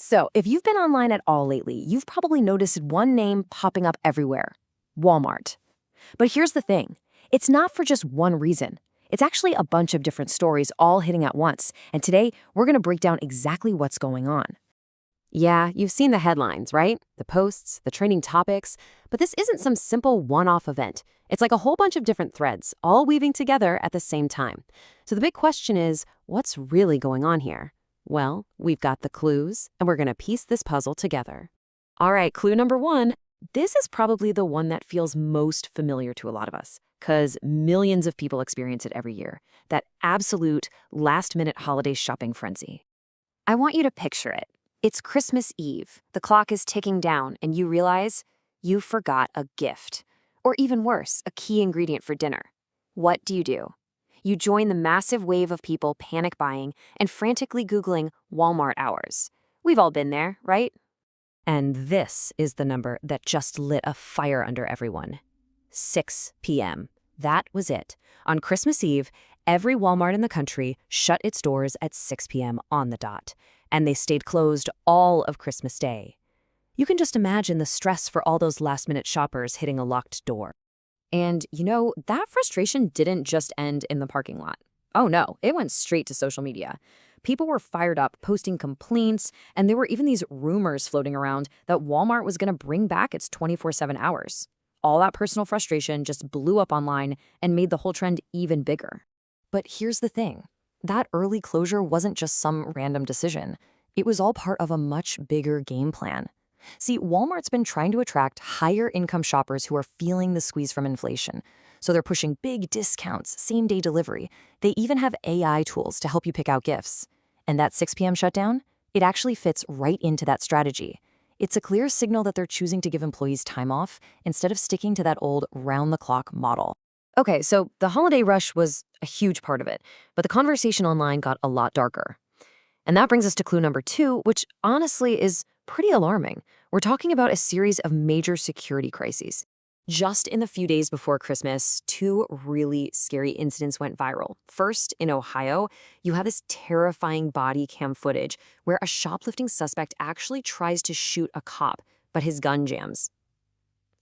So, if you've been online at all lately, you've probably noticed one name popping up everywhere: Walmart. But here's the thing, it's not for just one reason. It's actually a bunch of different stories all hitting at once, and today we're going to break down exactly what's going on. Yeah, you've seen the headlines, right? The posts, the trending topics. But this isn't some simple one-off event. It's like a whole bunch of different threads, all weaving together at the same time. So the big question is, what's really going on here? Well, we've got the clues, and we're going to piece this puzzle together. All right, clue number one. This is probably the one that feels most familiar to a lot of us, because millions of people experience it every year. That absolute last-minute holiday shopping frenzy. I want you to picture it. It's Christmas Eve. The clock is ticking down, and you realize you forgot a gift. Or even worse, a key ingredient for dinner. What do? You join the massive wave of people panic buying and frantically Googling Walmart hours. We've all been there, right? And this is the number that just lit a fire under everyone. 6 p.m. That was it. On Christmas Eve, every Walmart in the country shut its doors at 6 p.m. on the dot, and they stayed closed all of Christmas Day. You can just imagine the stress for all those last-minute shoppers hitting a locked door. And, that frustration didn't just end in the parking lot. Oh no, it went straight to social media. People were fired up, posting complaints, and there were even these rumors floating around that Walmart was going to bring back its 24/7 hours. All that personal frustration just blew up online and made the whole trend even bigger. But here's the thing. That early closure wasn't just some random decision. It was all part of a much bigger game plan. See, Walmart's been trying to attract higher-income shoppers who are feeling the squeeze from inflation. So they're pushing big discounts, same-day delivery. They even have AI tools to help you pick out gifts. And that 6 p.m. shutdown, it actually fits right into that strategy. It's a clear signal that they're choosing to give employees time off instead of sticking to that old round-the-clock model. Okay, so the holiday rush was a huge part of it, but the conversation online got a lot darker. And that brings us to clue number two, which honestly is pretty alarming. We're talking about a series of major security crises. Just in the few days before Christmas, two really scary incidents went viral. First, in Ohio, you have this terrifying body cam footage where a shoplifting suspect actually tries to shoot a cop, but his gun jams.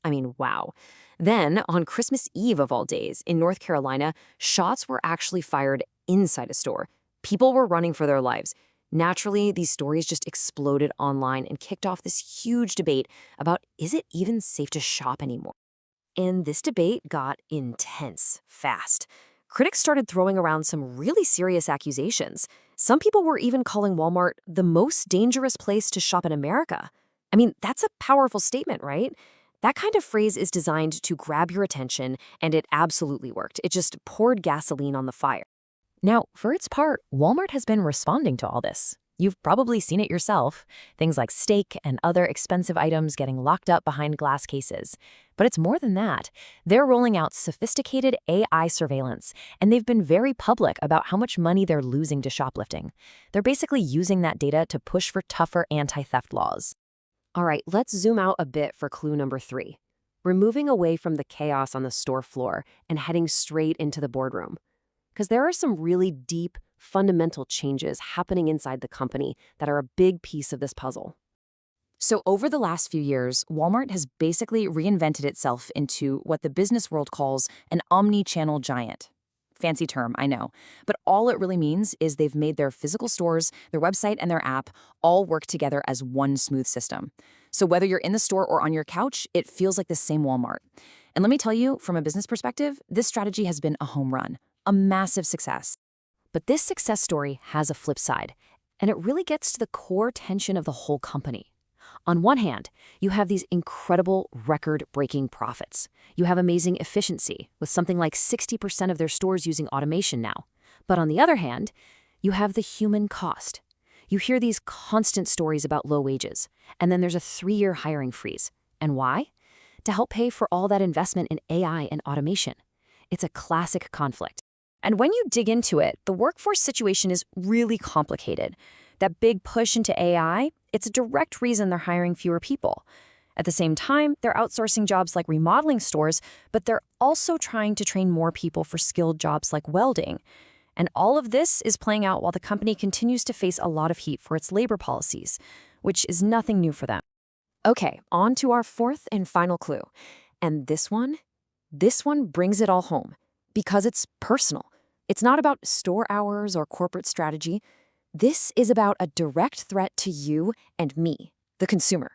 I mean, wow. Then, on Christmas Eve of all days, in North Carolina, shots were actually fired inside a store. People were running for their lives. Naturally, these stories just exploded online and kicked off this huge debate about, is it even safe to shop anymore? And this debate got intense fast. Critics started throwing around some really serious accusations. Some people were even calling Walmart the most dangerous place to shop in America. I mean, that's a powerful statement, right? That kind of phrase is designed to grab your attention, and it absolutely worked. It just poured gasoline on the fire. Now, for its part, Walmart has been responding to all this. You've probably seen it yourself, things like steak and other expensive items getting locked up behind glass cases. But it's more than that. They're rolling out sophisticated AI surveillance, and they've been very public about how much money they're losing to shoplifting. They're basically using that data to push for tougher anti-theft laws. All right, let's zoom out a bit for clue number three. We're moving away from the chaos on the store floor and heading straight into the boardroom. Because there are some really deep, fundamental changes happening inside the company that are a big piece of this puzzle. So over the last few years, Walmart has basically reinvented itself into what the business world calls an omni-channel giant. Fancy term, I know. But all it really means is they've made their physical stores, their website, and their app all work together as one smooth system. So whether you're in the store or on your couch, it feels like the same Walmart. And let me tell you, from a business perspective, this strategy has been a home run, a massive success. But this success story has a flip side, and it really gets to the core tension of the whole company. On one hand, you have these incredible record-breaking profits. You have amazing efficiency, with something like 60% of their stores using automation now. But on the other hand, you have the human cost. You hear these constant stories about low wages, and then there's a 3-year hiring freeze. And why? To help pay for all that investment in AI and automation. It's a classic conflict. And when you dig into it, the workforce situation is really complicated. That big push into AI, it's a direct reason they're hiring fewer people. At the same time, they're outsourcing jobs like remodeling stores, but they're also trying to train more people for skilled jobs like welding. And all of this is playing out while the company continues to face a lot of heat for its labor policies, which is nothing new for them. Okay, on to our fourth and final clue. And this one brings it all home because it's personal. It's not about store hours or corporate strategy. This is about a direct threat to you and me, the consumer.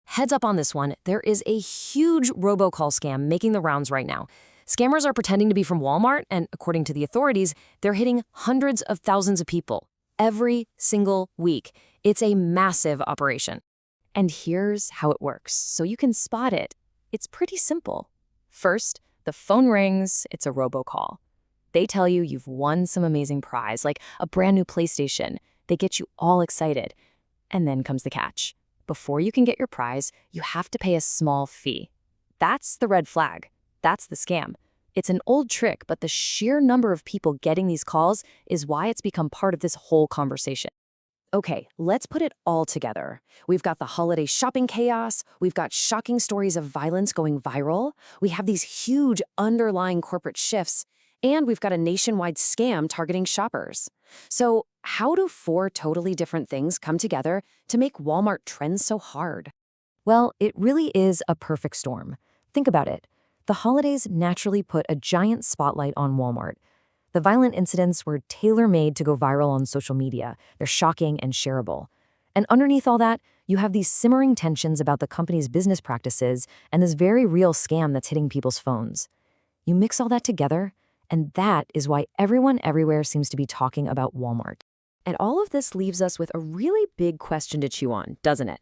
Heads up on this one, there is a huge robocall scam making the rounds right now. Scammers are pretending to be from Walmart, and according to the authorities, they're hitting hundreds of thousands of people every single week. It's a massive operation. And here's how it works, so you can spot it. It's pretty simple. First, the phone rings, it's a robocall. They tell you you've won some amazing prize, like a brand new PlayStation. They get you all excited. And then comes the catch. Before you can get your prize, you have to pay a small fee. That's the red flag. That's the scam. It's an old trick, but the sheer number of people getting these calls is why it's become part of this whole conversation. Okay, let's put it all together. We've got the holiday shopping chaos, we've got shocking stories of violence going viral, we have these huge underlying corporate shifts, and we've got a nationwide scam targeting shoppers. So how do four totally different things come together to make Walmart trend so hard? Well, it really is a perfect storm. Think about it. The holidays naturally put a giant spotlight on Walmart. The violent incidents were tailor-made to go viral on social media. They're shocking and shareable. And underneath all that, you have these simmering tensions about the company's business practices and this very real scam that's hitting people's phones. You mix all that together, and that is why everyone everywhere seems to be talking about Walmart. And all of this leaves us with a really big question to chew on, doesn't it?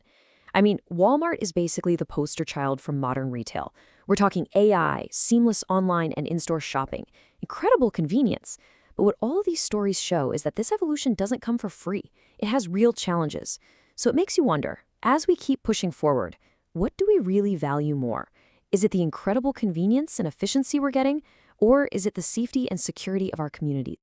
I mean, Walmart is basically the poster child for modern retail. We're talking AI, seamless online and in-store shopping, incredible convenience. But what all of these stories show is that this evolution doesn't come for free. It has real challenges. So it makes you wonder, as we keep pushing forward, what do we really value more? Is it the incredible convenience and efficiency we're getting, or is it the safety and security of our community?